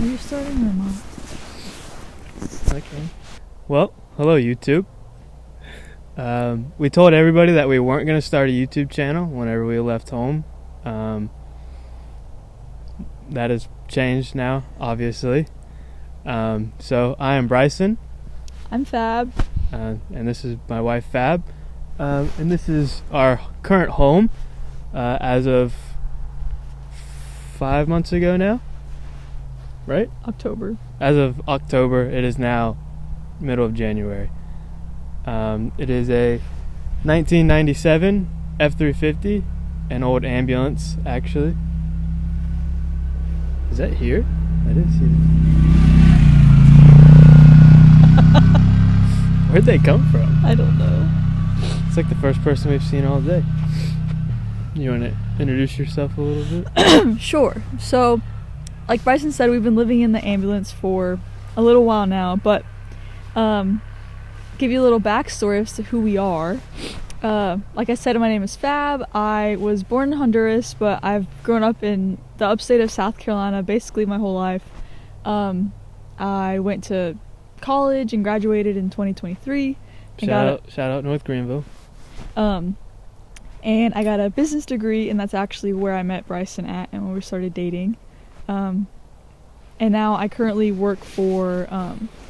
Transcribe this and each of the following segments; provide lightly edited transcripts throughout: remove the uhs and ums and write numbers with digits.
you starting or not? Okay. Well, hello YouTube. We told everybody that we weren't going to start a YouTube channel whenever we left home. That has changed now, obviously. So I am Bryson. I'm Fab. And this is my wife Fab. And this is our current home as of 5 months ago now. Right? October. As of October, it is now middle of January. It is a 1997 F-350, an old ambulance, actually. Is that here? That is here. Where'd they come from? I don't know. It's like the first person we've seen all day. You want to introduce yourself a little bit? Sure. So, like Bryson said, we've been living in the ambulance for a little while now, but give you a little backstory as to who we are. Like I said, my name is Fab. I was born in Honduras, but I've grown up in the upstate of South Carolina basically my whole life. I went to college and graduated in 2023. Shout out North Greenville. And I got a business degree, and that's actually where I met Bryson at and when we started dating. And now I currently work for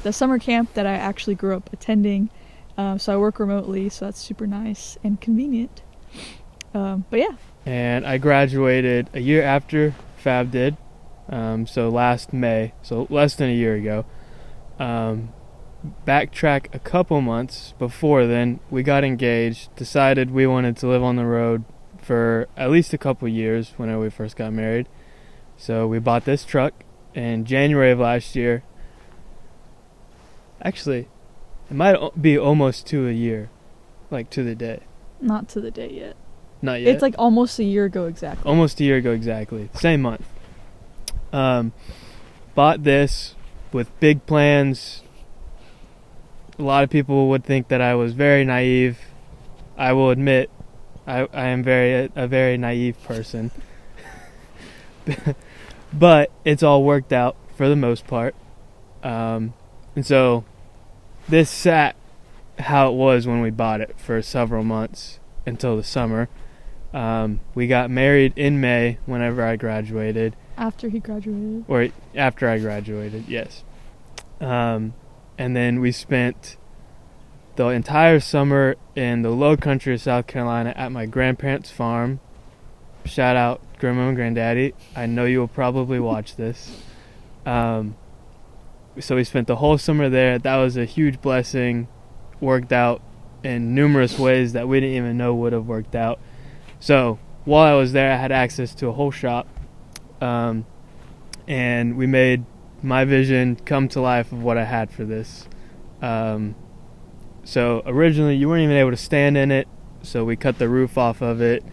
the summer camp that I actually grew up attending. So I work remotely, so that's super nice and convenient. But yeah. And I graduated a year after Fab did. So last May, so less than a year ago. Backtrack a couple months before then, we got engaged, decided we wanted to live on the road for at least a couple years whenever we first got married. So we bought this truck in January of last year. Actually, it might be almost to a year, like to the day. Not to the day yet. Not yet? It's like almost a year ago exactly. Almost a year ago exactly. Same month. Bought this with big plans. A lot of people would think that I was very naive. I will admit, I am a very naive person. But it's all worked out for the most part. And so this sat how it was when we bought it for several months until the summer. We got married in May whenever I graduated. After he graduated. Or after I graduated, yes. And then we spent the entire summer in the low country of South Carolina at my grandparents' farm. Shout out Grandma and Granddaddy. I know you will probably watch this. So we spent the whole summer there. That was a huge blessing. Worked out in numerous ways that we didn't even know would have worked out. So while I was there, I had access to a whole shop. And we made my vision come to life of what I had for this. So originally you weren't even able to stand in it, so we cut the roof off of it,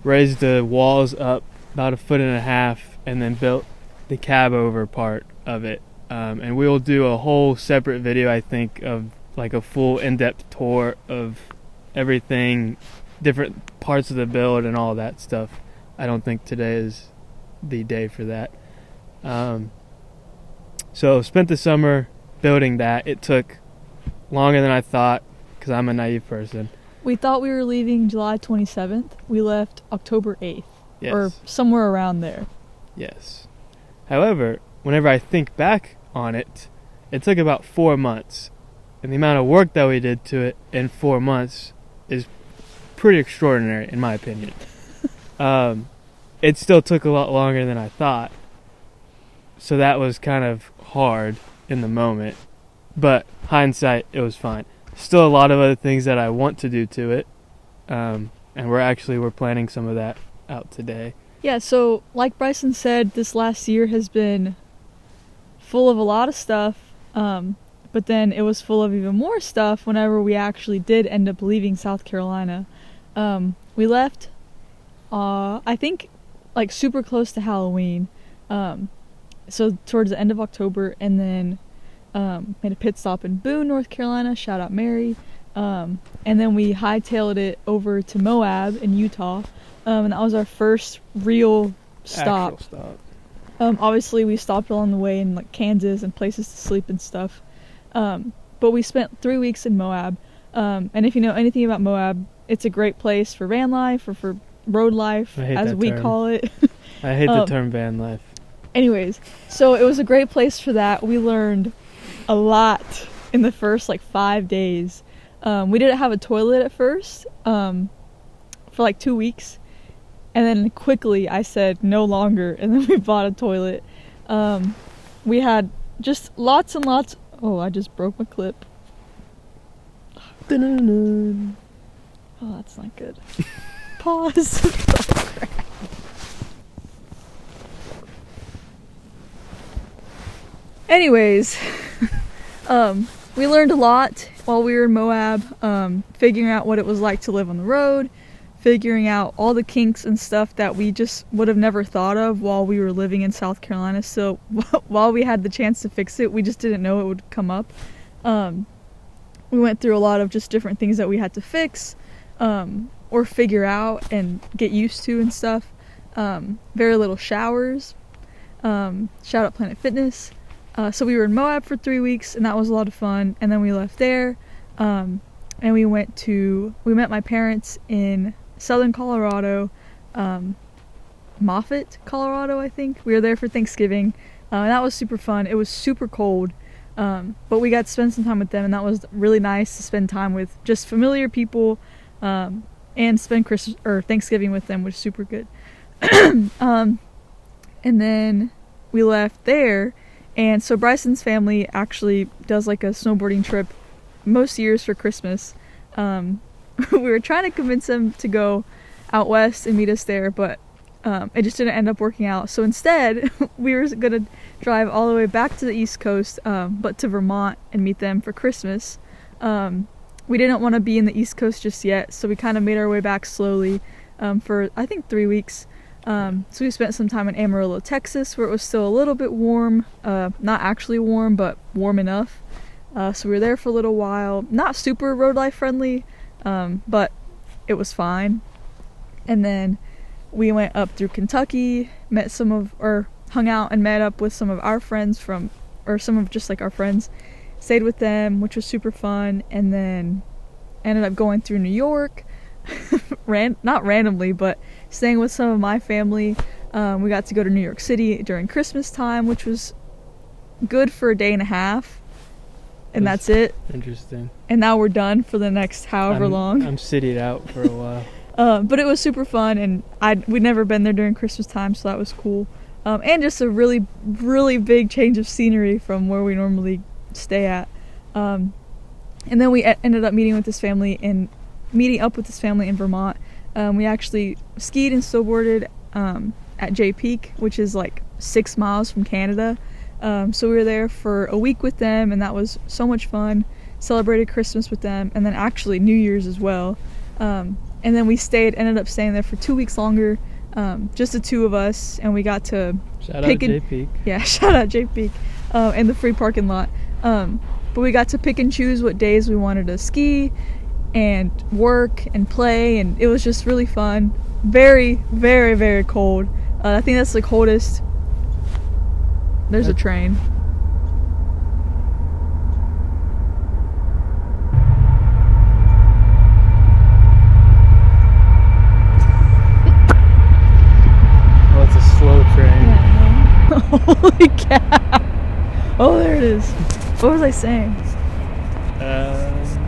raised the walls up about 1.5 feet, and then built the cab over part of it. And we will do a whole separate video, I think, of like a full in-depth tour of everything, different parts of the build and all that stuff. I don't think today is the day for that. So spent the summer building that. It took longer than I thought because I'm a naive person. We thought we were leaving July 27th. We left October 8th. Yes. Or somewhere around there. Yes. However, whenever I think back on it, it took about 4 months. And the amount of work that we did to it in 4 months is pretty extraordinary, in my opinion. It still took a lot longer than I thought. So that was kind of hard in the moment. But hindsight, it was fine. Still a lot of other things that I want to do to it. And we're planning some of that out today. Yeah, so like Bryson said, this last year has been full of a lot of stuff. But then it was full of even more stuff whenever we actually did end up leaving South Carolina. We left, I think, like super close to Halloween. So towards the end of October, and then made a pit stop in Boone, North Carolina. Shout out Mary. And then we hightailed it over to Moab in Utah. And that was our first real stop. Actual stop. Obviously, we stopped along the way in like Kansas and places to sleep and stuff. But we spent 3 weeks in Moab. And if you know anything about Moab, it's a great place for van life or for road life, as we call it. I hate the term van life. Anyways, so it was a great place for that. We learned a lot in the first like 5 days. We didn't have a toilet at first for like 2 weeks. And then quickly I said no longer, and then we bought a toilet. We had just lots and lots. Oh, I just broke my clip. Oh, that's not good. Pause. Oh, crap. Anyways, we learned a lot while we were in Moab, figuring out what it was like to live on the road, figuring out all the kinks and stuff that we just would have never thought of while we were living in South Carolina. So while we had the chance to fix it, we just didn't know it would come up. We went through a lot of just different things that we had to fix or figure out and get used to and stuff. Very little showers. Shout out Planet Fitness. So we were in Moab for 3 weeks, and that was a lot of fun. And then we left there, and we met my parents in southern Colorado, Moffett, Colorado, I think. We were there for Thanksgiving, and that was super fun. It was super cold, but we got to spend some time with them, and that was really nice to spend time with just familiar people, and spend Christmas or Thanksgiving with them, which was super good. And then we left there, and so Bryson's family actually does like a snowboarding trip most years for Christmas. We were trying to convince them to go out west and meet us there, but it just didn't end up working out. So instead, we were gonna drive all the way back to the East Coast, but to Vermont, and meet them for Christmas. We didn't want to be in the East Coast just yet, so we kind of made our way back slowly for I think 3 weeks. So we spent some time in Amarillo, Texas, where it was still a little bit warm, not actually warm, but warm enough. So we were there for a little while. Not super road life friendly, but it was fine. And then we went up through Kentucky, hung out and met up with some of our friends some of just like our friends, stayed with them, which was super fun. And then ended up going through New York, not randomly, but staying with some of my family. We got to go to New York City during Christmas time, which was good for a day and a half. And that's it. Interesting. And now we're done for the next however long. I'm citied out for a while. But it was super fun, and we'd never been there during Christmas time, so that was cool. And just a really, really big change of scenery from where we normally stay at. And then we ended up meeting up with this family in Vermont. We actually skied and snowboarded at Jay Peak, which is like 6 miles from Canada. So we were there for a week with them, and that was so much fun. Celebrated Christmas with them, and then actually New Year's as well. And then we ended up staying there for 2 weeks longer, just the two of us, and we got to shout out Jay Peak. Yeah, shout out Jay Peak, and the free parking lot. But we got to pick and choose what days we wanted to ski and work and play, and it was just really fun. Very, very, very cold. I think that's the coldest. There's a train. Well, it's a slow train. Yeah, holy cow. Oh, there it is. What was I saying?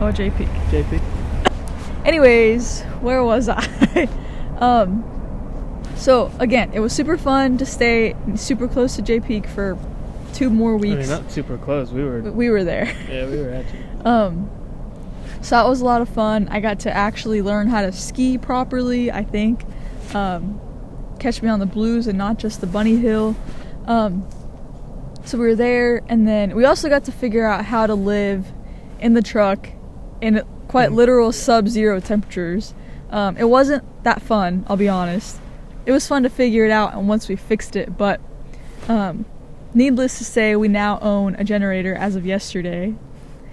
Oh, Jay Peak. Jay Peak. Anyways, where was I? So again, it was super fun to stay super close to Jay Peak for 2 more weeks. I mean, not super close. We were there. Yeah, we were at you. So that was a lot of fun. I got to actually learn how to ski properly, I think. Catch me on the blues and not just the bunny hill. So we were there, and then we also got to figure out how to live in the truck in quite literal sub-zero temperatures. It wasn't that fun, I'll be honest. It was fun to figure it out, and once we fixed it, but needless to say, we now own a generator as of yesterday,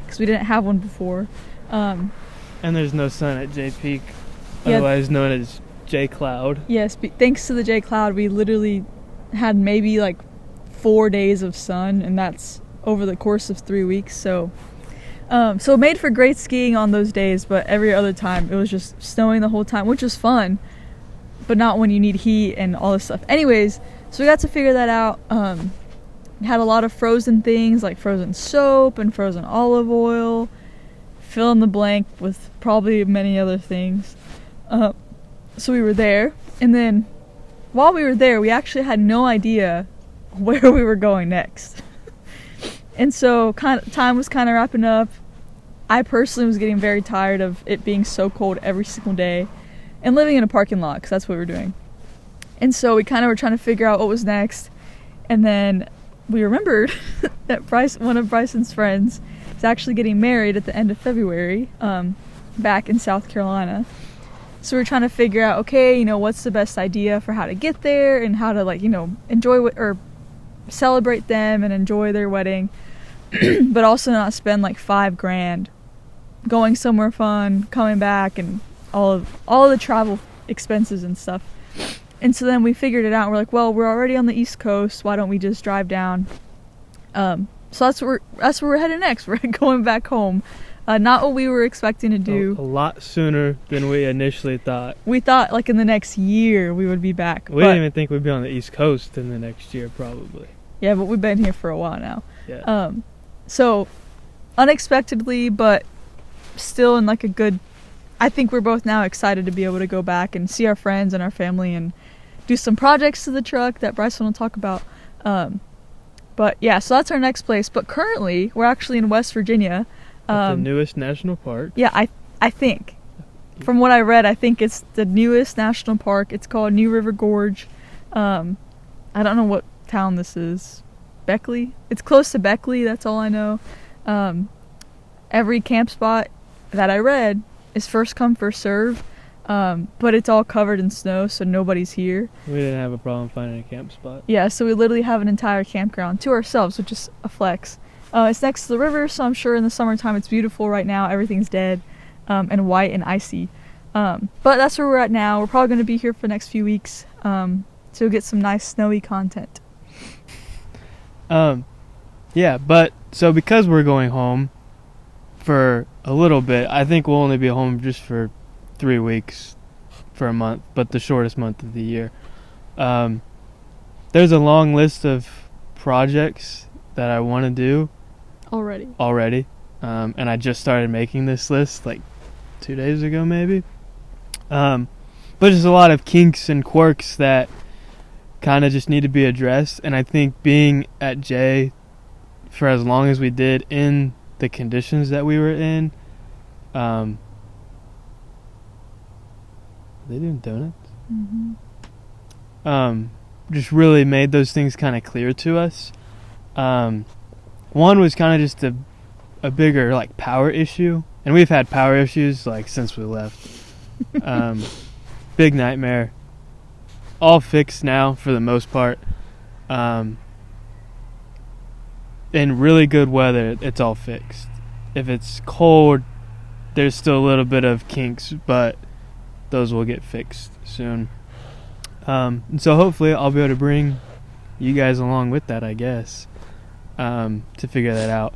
because we didn't have one before. And there's no sun at Jay Peak, otherwise known as J Cloud. Yes, thanks to the J Cloud, we literally had maybe like 4 days of sun, and that's over the course of 3 weeks. So it made for great skiing on those days, but every other time it was just snowing the whole time, which was fun, but not when you need heat and all this stuff. Anyways, so we got to figure that out. Had a lot of frozen things like frozen soap and frozen olive oil, fill in the blank with probably many other things. So we were there, and then while we were there, we actually had no idea where we were going next. And so time was kind of wrapping up. I personally was getting very tired of it being so cold every single day and living in a parking lot, because that's what we were doing. And so we kind of were trying to figure out what was next. And then we remembered that one of Bryson's friends is actually getting married at the end of February, back in South Carolina. So we're trying to figure out, okay, what's the best idea for how to get there and how to enjoy or celebrate them and enjoy their wedding, but also not spend like $5,000 going somewhere fun, coming back, and all of the travel expenses and stuff. And so then we figured it out. We're like, well, we're already on the East Coast. Why don't we just drive down? So that's where we're headed next. We're going back home. Not what we were expecting to do. A lot sooner than we initially thought. We thought like in the next year we would be back. We didn't even think we'd be on the East Coast in the next year, probably. Yeah, but we've been here for a while now. Yeah. So unexpectedly, but still in like a good. I think we're both now excited to be able to go back and see our friends and our family and do some projects to the truck that Bryson will talk about. But yeah, so that's our next place. But currently, we're actually in West Virginia. The newest national park. Yeah, I think. From what I read, I think it's the newest national park. It's called New River Gorge. I don't know what town this is. Beckley? It's close to Beckley, that's all I know. Every camp spot that I read is first come, first serve. But it's all covered in snow, so nobody's here. We didn't have a problem finding a camp spot. Yeah, so we literally have an entire campground to ourselves, which is a flex. It's next to the river, so I'm sure in the summertime it's beautiful. Right now, everything's dead and white and icy. But that's where we're at now. We're probably going to be here for the next few weeks to get some nice snowy content. Yeah, but so because we're going home for a little bit, I think we'll only be home just for 3 weeks for a month, but the shortest month of the year. There's a long list of projects that I want to do already. And I just started making this list like 2 days ago maybe. But there's a lot of kinks and quirks that kind of just need to be addressed, and I think being at J for as long as we did in the conditions that we were in, are they doing donuts? Mm-hmm. Just really made those things kind of clear to us. One was kind of just a bigger like power issue, and we've had power issues like since we left. Big nightmare. All fixed now for the most part. In really good weather, it's all fixed. If it's cold, there's still a little bit of kinks, but those will get fixed soon. And so hopefully I'll be able to bring you guys along with that, I guess, to figure that out.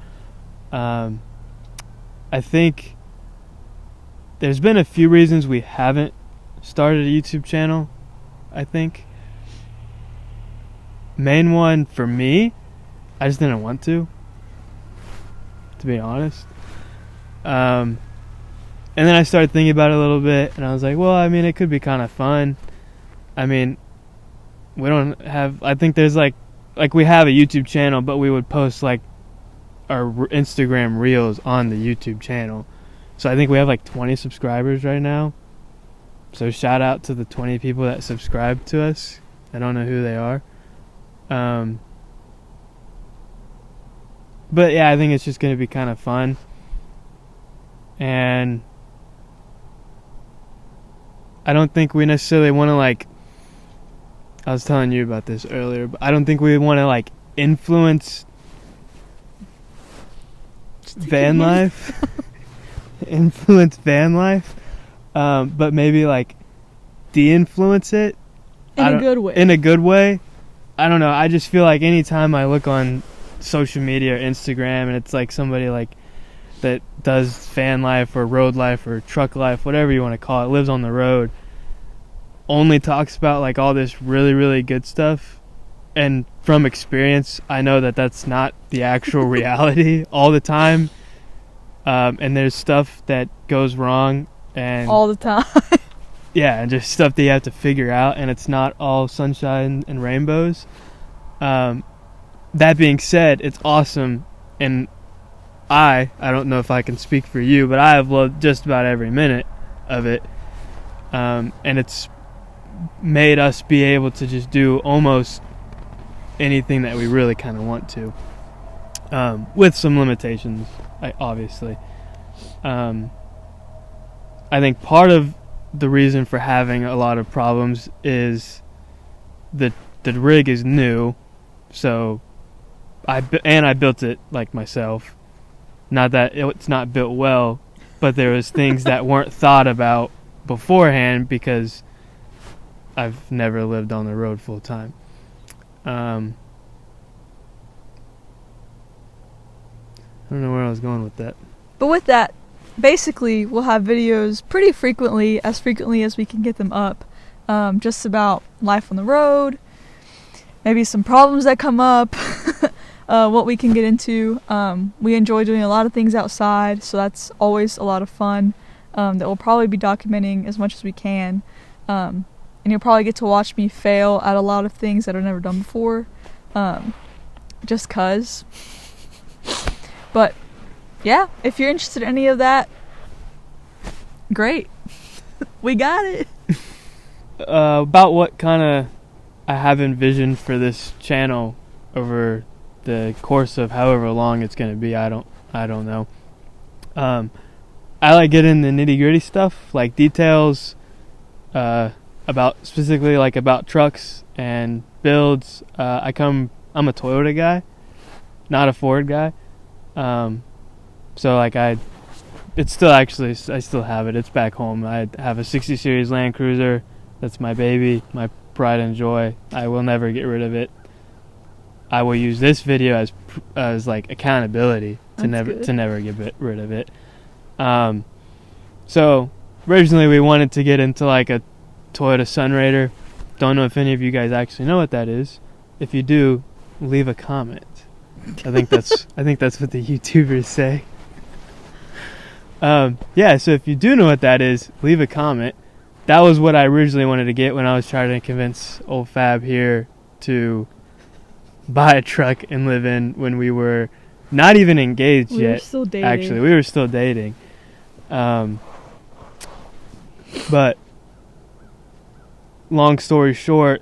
I think there's been a few reasons we haven't started a YouTube channel, I think. Main one for me, I just didn't want to be honest. And then I started thinking about it a little bit, and I was like, well, I mean, it could be kind of fun. I mean, we don't have, I think there's like we have a YouTube channel, but we would post like our Instagram reels on the YouTube channel. So I think we have like 20 subscribers right now. So shout out to the 20 people that subscribe to us. I don't know who they are. But yeah, I think it's just going to be kind of fun. And I don't think we necessarily want to like, I was telling you about this earlier, but I don't think we want to like influence van life. Influence van life. But maybe like de-influence it. In a good way. In a good way. I don't know. I just feel like anytime I look on social media or Instagram and it's like somebody like that does fan life or road life or truck life, whatever you want to call it, lives on the road, only talks about like all this really, really good stuff. And from experience, I know that that's not the actual reality all the time. And there's stuff that goes wrong and all the time. yeah, and just stuff that you have to figure out, and it's not all sunshine and rainbows. That being said, it's awesome, and I don't know if I can speak for you, but I have loved just about every minute of it. And it's made us be able to just do almost anything that we really kind of want to, with some limitations, obviously. I think part of the reason for having a lot of problems is the rig is new, so I built it like myself. Not that it's not built well, but there was things that weren't thought about beforehand because I've never lived on the road full time. I don't know where I was going with that. But with that, basically, we'll have videos pretty frequently as we can get them up, just about life on the road, maybe some problems that come up, what we can get into. We enjoy doing a lot of things outside, so that's always a lot of fun, that we'll probably be documenting as much as we can. And you'll probably get to watch me fail at a lot of things that I've never done before, just 'cause. But yeah, if you're interested in any of that, great. We got it. About what kind of I have envisioned for this channel over the course of however long it's going to be, I don't know. I like getting the nitty-gritty stuff, like details, about specifically like about trucks and builds. I'm a Toyota guy, not a Ford guy. So like it's still actually, I still have it. It's back home. I have a 60 series Land Cruiser. That's my baby, my pride and joy. I will never get rid of it. I will use this video as like accountability to never get rid of it. So originally we wanted to get into like a Toyota Sunraider. Don't know if any of you guys actually know what that is. If you do, leave a comment. I think that's what the YouTubers say. Yeah, so if you do know what that is, leave a comment. That was what I originally wanted to get when I was trying to convince old Fab here to buy a truck and live in when we were not even engaged yet. We were still dating. Actually, we were still dating. But long story short,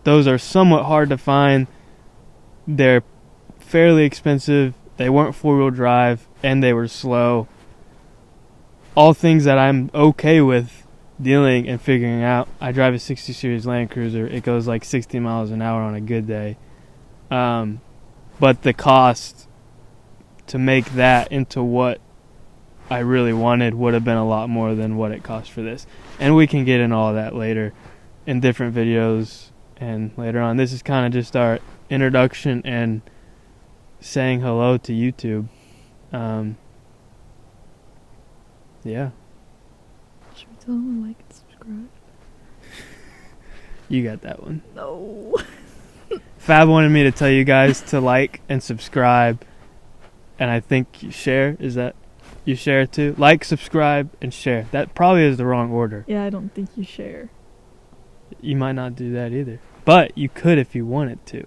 those are somewhat hard to find. They're fairly expensive. They weren't four-wheel drive, and they were slow. All things that I'm okay with dealing and figuring out. I drive a 60 series Land Cruiser. It goes like 60 miles an hour on a good day. But the cost to make that into what I really wanted would have been a lot more than what it cost for this. And we can get in all of that later in different videos and later on. This is kind of just our introduction and saying hello to YouTube. Yeah. Should we tell them to like and subscribe? You got that one. No. Fab wanted me to tell you guys to like and subscribe, and I think you share. Is that you share too? Like, subscribe, and share. That probably is the wrong order. Yeah, I don't think you share. You might not do that either, but you could if you wanted to.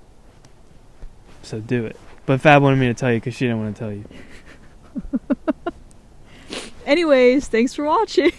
So do it. But Fab wanted me to tell you because she didn't want to tell you. Anyways, thanks for watching.